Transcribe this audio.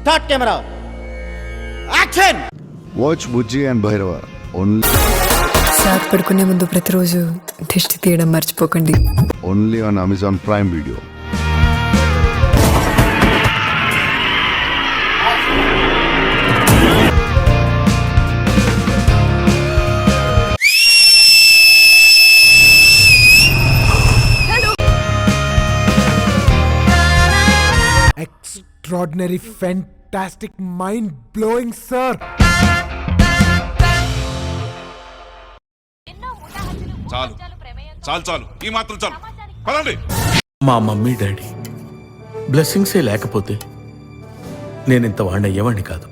Start camera action. Watch Bujji and Bhairava sir పడుకునే ముందు ప్రతిరోజు దిష్టి తీయడం మర్చిపోకండి. Only on Amazon prime video. Extraordinary, fantastic, mind-blowing, sir. చాలు చాలు చాలు, ఈ మాత్రం చాలు. పదండి. మా మమ్మీ డాడీ బ్లెస్సింగ్సే లేకపోతే నేనింత వాడిని అయ్యేవాడిని కాదు.